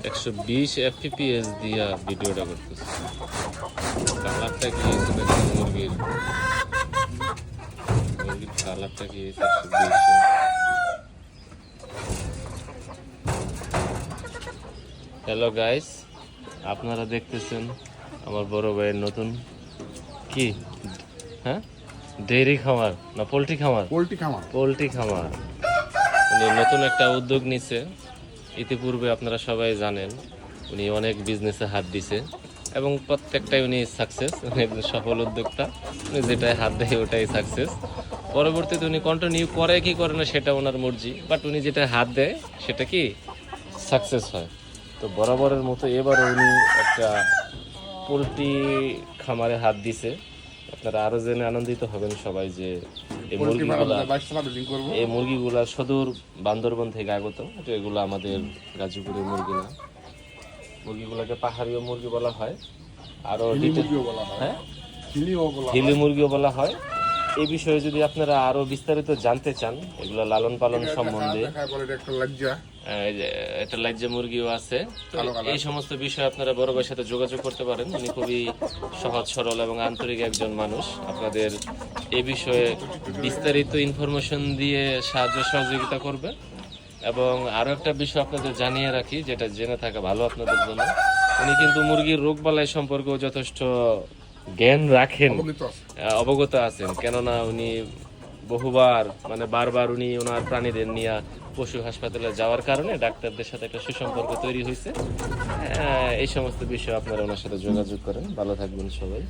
120 fps দিয়া ভিডিওটা করতেছে। কালারটা কি হয়েছে দেখেন, মুরগির কালারটা কি হয়েছে 120। হ্যালো গাইস, আপনারা দেখতেছেন আমার বড় ভাইয়ের নতুন কি, হ্যাঁ, ডেইরি খামার না পোল্ট্রি খামার? পোল্ট্রি খামার। উনি নতুন একটা উদ্যোগ নিছে। ইতিপূর্বে আপনারা সবাই জানেন উনি অনেক বিজনেসে হাত দিছে এবং প্রত্যেকটাই উনি সাকসেস। উনি একজন সফল উদ্যোক্তা। উনি যেটাই হাত দেয় ওটাই সাকসেস। পরবর্তীতে উনি কন্টিনিউ করে কি করে না সেটা ওনার মর্জি, বাট উনি যেটা হাত দেয় সেটা কি সাকসেস হয়। তো বরাবরের মতো এবারও উনি একটা পোলট্রি খামারে হাত দিছে। আপনারা আরো জেনে আনন্দিত হবেন সবাই যে এই মুরগিগুলা সদূর বান্দরবন থেকে আগত। এগুলো আমাদের গাজীপুরের মুরগি না। মুরগিগুলোকে পাহাড়ীয় মুরগি বলা হয়, আরো হ্যাঁ হিলি মুরগিও বলা হয়। এই বিষয়ে যদি আপনারা আরো বিস্তারিত জানতে চান, এগুলো লালন পালন সম্বন্ধে, একটা লাজ্জা মুরগিও আছে, তো এই সমস্ত বিষয়ে আপনারা বড় ভাইয়ের সাথে যোগাযোগ করতে পারেন। উনি খুবই সহজ সরল এবং আন্তরিক একজন মানুষ। আপনাদের এই বিষয়ে বিস্তারিত ইনফরমেশন দিয়ে সাহায্য সহযোগিতা করবে। এবং আরো একটা বিষয় আপনাদের জানিয়ে রাখি, যেটা জেনে থাকা ভালো আপনাদের জন্য, উনি কিন্তু মুরগির রোগ বালাই সম্পর্কেও যথেষ্ট জ্ঞান রাখেন, অবগত আছেন। কেননা উনি বহুবার বারবার উনি ওনার প্রাণীদের নিয়ে পশু হাসপাতালে যাওয়ার কারণে ডাক্তারদের সাথে একটা সুসম্পর্ক তৈরি হয়েছে। এই সমস্ত বিষয় আপনারা ওনার সাথে যোগাযোগ করেন। ভালো থাকবেন সবাই।